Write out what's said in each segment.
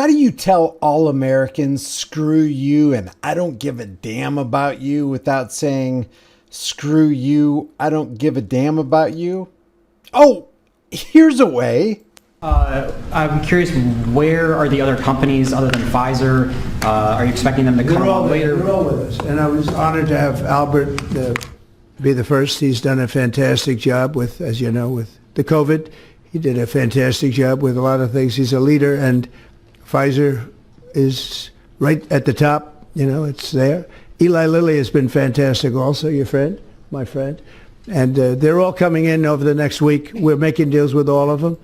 How do you tell all Americans, screw you and I don't give a damn about you without saying, screw you, I don't give a damn about you? Oh, here's a way. I'm curious, where are the other companies other than Pfizer? Are you expecting them to come along later? They're all with us. And I was honored to have Albert be the first. He's done a fantastic job with, as you know, with the COVID. He did a fantastic job with a lot of things. He's a leader, and Pfizer is right at the top. You know, it's there. Eli Lilly has been fantastic also, your friend, my friend. And they're all coming in over the next week. We're making deals with all of them.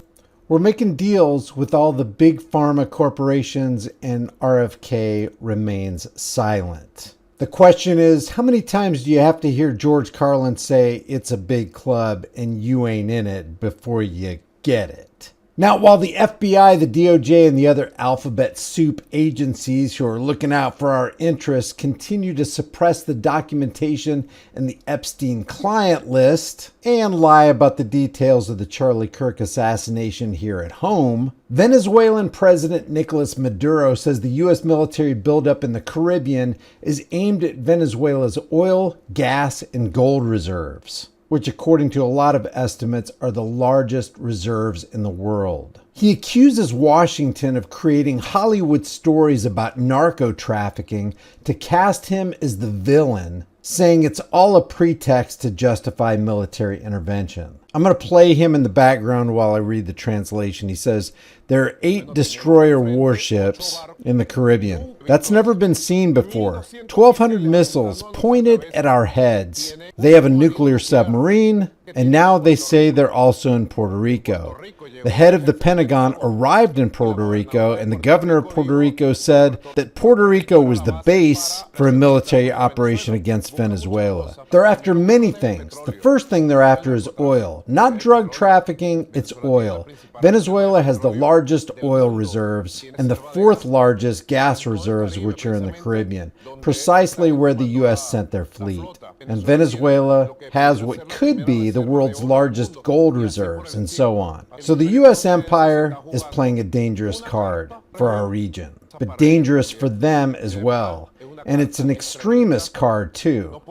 We're making deals with all the big pharma corporations, and RFK remains silent. The question is, how many times do you have to hear George Carlin say it's a big club and you ain't in it before you get it? Now, while the FBI, the DOJ, and the other alphabet soup agencies who are looking out for our interests continue to suppress the documentation and the Epstein client list and lie about the details of the Charlie Kirk assassination here at home, Venezuelan President Nicolas Maduro says the U.S. military buildup in the Caribbean is aimed at Venezuela's oil, gas, and gold reserves, which according to a lot of estimates are the largest reserves in the world. He accuses Washington of creating Hollywood stories about narco trafficking to cast him as the villain, saying it's all a pretext to justify military intervention. I'm going to play him in the background while I read the translation. He says, there are 8 destroyer warships in the Caribbean. That's never been seen before. 1,200 missiles pointed at our heads. They have a nuclear submarine, and now they say they're also in Puerto Rico. The head of the Pentagon arrived in Puerto Rico, and the governor of Puerto Rico said that Puerto Rico was the base for a military operation against Venezuela. They're after many things. The first thing they're after is oil. Not drug trafficking, it's oil. Venezuela has the largest oil reserves and the 4th largest gas reserves, which are in the Caribbean, precisely where the U.S. sent their fleet. And Venezuela has what could be the world's largest gold reserves, and so on. So the U.S. empire is playing a dangerous card for our region, but dangerous for them as well. And it's an extremist card too.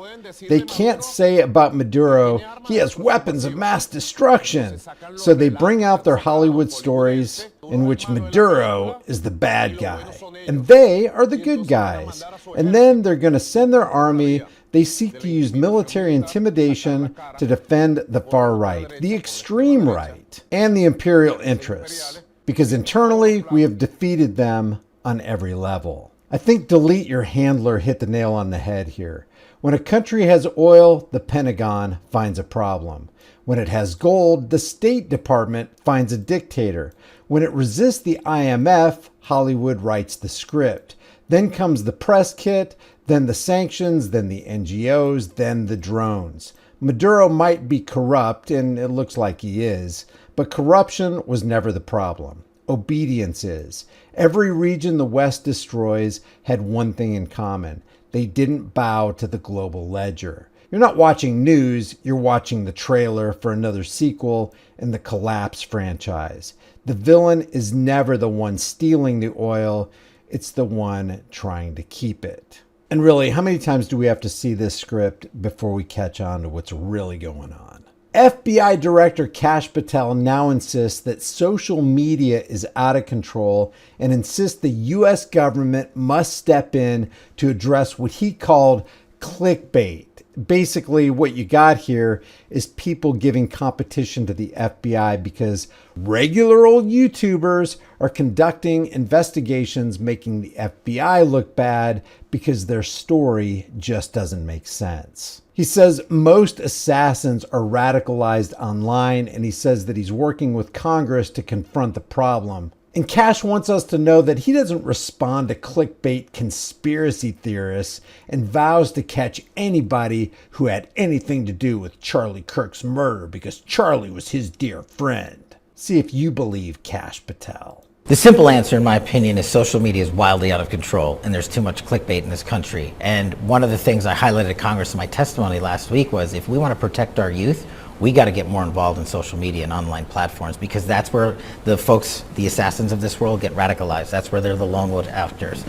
They can't say about Maduro, he has weapons of mass destruction. So they bring out their Hollywood stories in which Maduro is the bad guy and they are the good guys. And then they're going to send their army. They seek to use military intimidation to defend the far right, the extreme right, and the imperial interests, because internally we have defeated them on every level. I think delete your handler hit the nail on the head here. When a country has oil, the Pentagon finds a problem. When it has gold, the State Department finds a dictator. When it resists the IMF, Hollywood writes the script. Then comes the press kit, then the sanctions, then the NGOs, then the drones. Maduro might be corrupt, and it looks like he is, but corruption was never the problem. Obedience is. Every region the West destroys had one thing in common. They didn't bow to the global ledger. You're not watching news, you're watching the trailer for another sequel in the Collapse franchise. The villain is never the one stealing the oil, it's the one trying to keep it. And really, how many times do we have to see this script before we catch on to what's really going on? FBI Director Kash Patel now insists that social media is out of control and insists the U.S. government must step in to address what he called clickbait. Basically, what you got here is people giving competition to the FBI because regular old YouTubers are conducting investigations making the FBI look bad because their story just doesn't make sense. He says most assassins are radicalized online, and he says that he's working with Congress to confront the problem. And Kash wants us to know that he doesn't respond to clickbait conspiracy theorists and vows to catch anybody who had anything to do with Charlie Kirk's murder because Charlie was his dear friend. See if you believe Kash Patel. The simple answer, in my opinion, is social media is wildly out of control and there's too much clickbait in this country. And one of the things I highlighted at Congress in my testimony last week was if we want to protect our youth, We got to get more involved in social media and online platforms, because that's where the folks, the assassins of this world, get radicalized. That's where they're the lone wolf actors.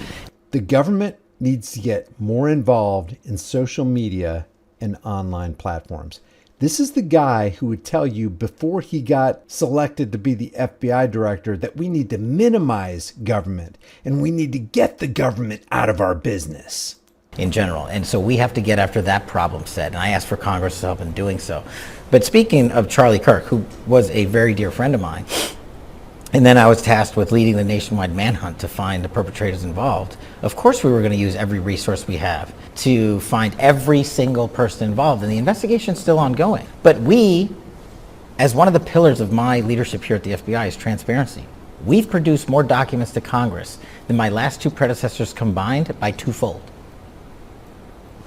The government needs to get more involved in social media and online platforms. This is the guy who would tell you before he got selected to be the FBI director that we need to minimize government and we need to get the government out of our business. In general. And so we have to get after that problem set. And I asked for Congress help in doing so. But speaking of Charlie Kirk, who was a very dear friend of mine, and then I was tasked with leading the nationwide manhunt to find the perpetrators involved. Of course we were going to use every resource we have to find every single person involved. And the investigation's still ongoing. But we, as one of the pillars of my leadership here at the FBI, is transparency. We've produced more documents to Congress than my last two predecessors combined by twofold.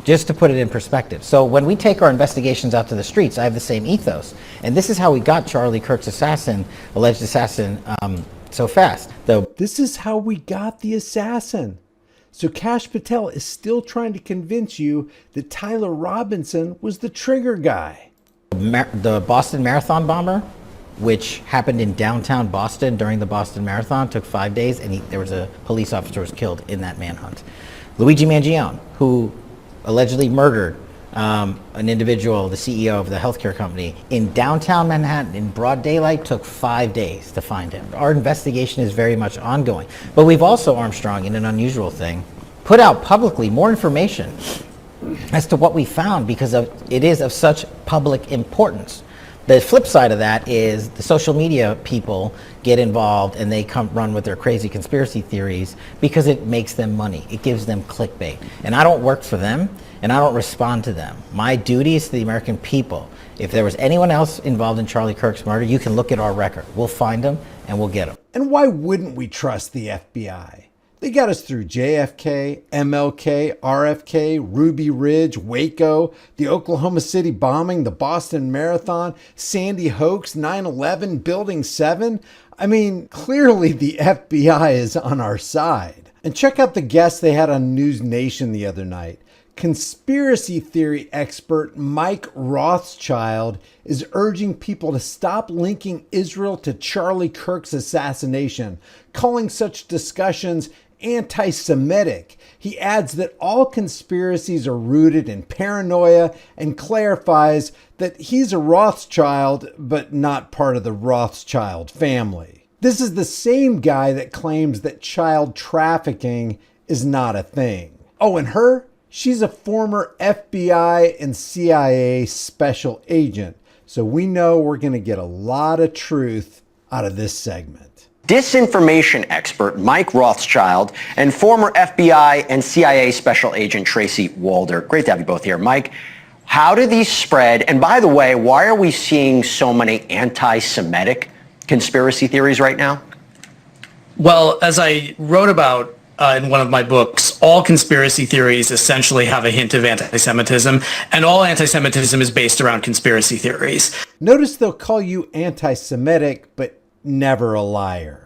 Just to put it in perspective. So when we take our investigations out to the streets, I have the same ethos. And this is how we got Charlie Kirk's alleged assassin, so fast. This is how we got the assassin. So Kash Patel is still trying to convince you that Tyler Robinson was the trigger guy. The Boston Marathon bomber, which happened in downtown Boston during the Boston Marathon, took 5 days, and there was a police officer was killed in that manhunt. Luigi Mangione, who allegedly murdered an individual, the CEO of the healthcare company, in downtown Manhattan in broad daylight, took 5 days to find him. Our investigation is very much ongoing. But we've also, Armstrong, in an unusual thing, put out publicly more information as to what we found, because it is of such public importance. The flip side of that is the social media people get involved and they come run with their crazy conspiracy theories because it makes them money. It gives them clickbait. And I don't work for them and I don't respond to them. My duty is to the American people. If there was anyone else involved in Charlie Kirk's murder, you can look at our record. We'll find them and we'll get them. And why wouldn't we trust the FBI? They got us through JFK, MLK, RFK, Ruby Ridge, Waco, the Oklahoma City bombing, the Boston Marathon, Sandy Hoax, 9/11, Building 7. I mean, clearly the FBI is on our side. And check out the guest they had on News Nation the other night. Conspiracy theory expert Mike Rothschild is urging people to stop linking Israel to Charlie Kirk's assassination, calling such discussions anti-Semitic. He adds that all conspiracies are rooted in paranoia and clarifies that he's a Rothschild, but not part of the Rothschild family. This is the same guy that claims that child trafficking is not a thing. Oh, and her? She's a former FBI and CIA special agent. So we know we're going to get a lot of truth out of this segment. Disinformation expert Mike Rothschild and former FBI and CIA Special Agent Tracy Walder. Great to have you both here. Mike, how do these spread? And by the way, why are we seeing so many anti-Semitic conspiracy theories right now? Well, as I wrote about in one of my books, all conspiracy theories essentially have a hint of anti-Semitism, and all anti-Semitism is based around conspiracy theories. Notice they'll call you anti-Semitic, but never a liar.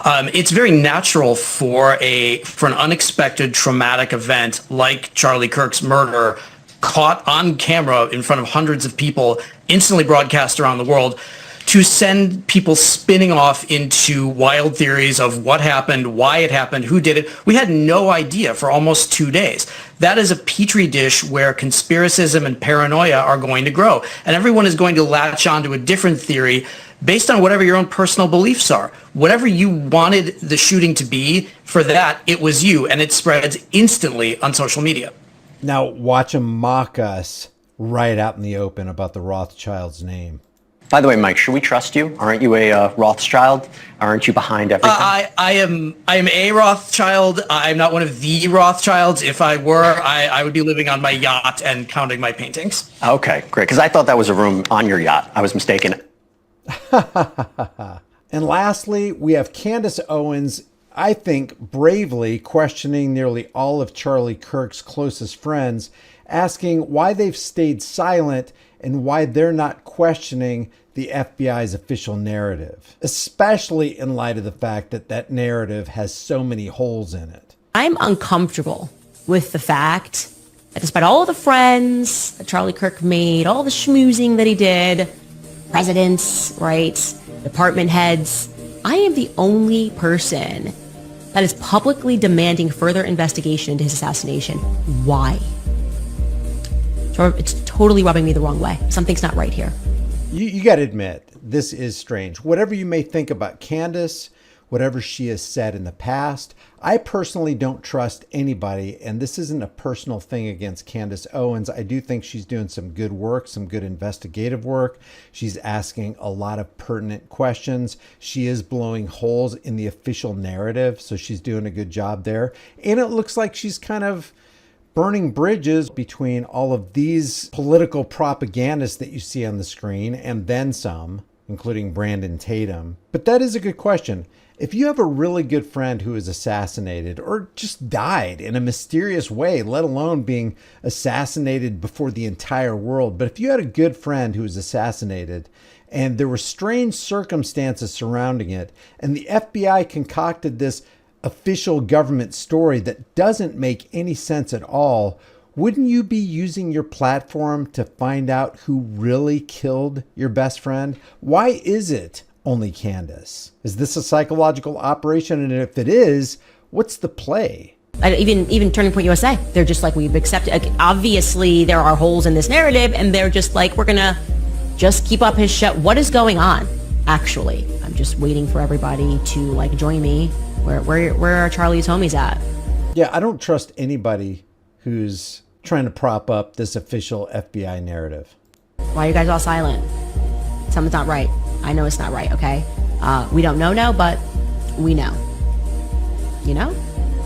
It's very natural for an unexpected traumatic event like Charlie Kirk's murder, caught on camera in front of hundreds of people, instantly broadcast around the world, to send people spinning off into wild theories of what happened, why it happened, who did it. We had no idea for almost 2 days. That is a petri dish where conspiracism and paranoia are going to grow. And everyone is going to latch onto a different theory based on whatever your own personal beliefs are. Whatever you wanted the shooting to be, for that, it was you. And it spreads instantly on social media. Now watch them mock us right out in the open about the Rothschild's name. By the way, Mike, should we trust you? Aren't you a Rothschild? Aren't you behind everything? I am a Rothschild. I'm not one of the Rothschilds. If I were, I would be living on my yacht and counting my paintings. Okay, great. Because I thought that was a room on your yacht. I was mistaken. And lastly, we have Candace Owens, I think bravely questioning nearly all of Charlie Kirk's closest friends, asking why they've stayed silent and why they're not questioning the FBI's official narrative, especially in light of the fact that that narrative has so many holes in it. I'm uncomfortable with the fact that despite all of the friends that Charlie Kirk made, all the schmoozing that he did, presidents, right, department heads, I am the only person that is publicly demanding further investigation into his assassination. Why? So it's totally rubbing me the wrong way. Something's not right here. You got to admit, this is strange. Whatever you may think about Candace, whatever she has said in the past, I personally don't trust anybody, and this isn't a personal thing against Candace Owens. I do think she's doing some good work, some good investigative work. She's asking a lot of pertinent questions. She is blowing holes in the official narrative, so she's doing a good job there. And it looks like she's kind of burning bridges between all of these political propagandists that you see on the screen and then some, including Brandon Tatum. But that is a good question. If you have a really good friend who is assassinated or just died in a mysterious way, let alone being assassinated before the entire world, but if you had a good friend who was assassinated and there were strange circumstances surrounding it, and the FBI concocted this official government story that doesn't make any sense at all, wouldn't you be using your platform to find out who really killed your best friend? Why is it only Candace? Is this a psychological operation? And if it is, what's the play? Even Turning Point USA, they're just like, we've accepted, like, obviously there are holes in this narrative, and they're just like, we're gonna just keep up his show. What is going on? Actually, I'm just waiting for everybody to like join me. Where are Charlie's homies at? Yeah, I don't trust anybody who's trying to prop up this official FBI narrative. Why are you guys all silent? Something's not right. I know it's not right, okay? We don't know now, but we know. You know?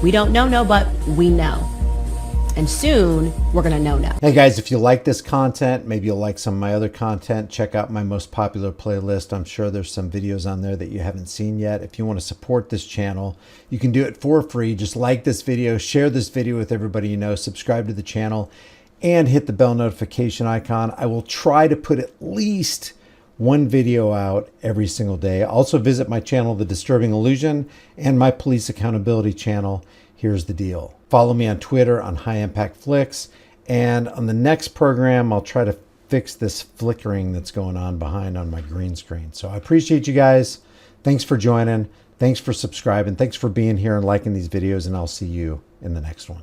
We don't know, but we know. And soon, we're going to know now. Hey guys, if you like this content, maybe you'll like some of my other content, check out my most popular playlist. I'm sure there's some videos on there that you haven't seen yet. If you want to support this channel, you can do it for free. Just like this video, share this video with everybody you know, subscribe to the channel, and hit the bell notification icon. I will try to put at least one video out every single day. Also visit my channel, The Disturbing Illusion, and my police accountability channel, Here's the Deal. Follow me on Twitter on High Impact Flicks, and on the next program, I'll try to fix this flickering that's going on behind on my green screen. So I appreciate you guys. Thanks for joining. Thanks for subscribing. Thanks for being here and liking these videos, and I'll see you in the next one.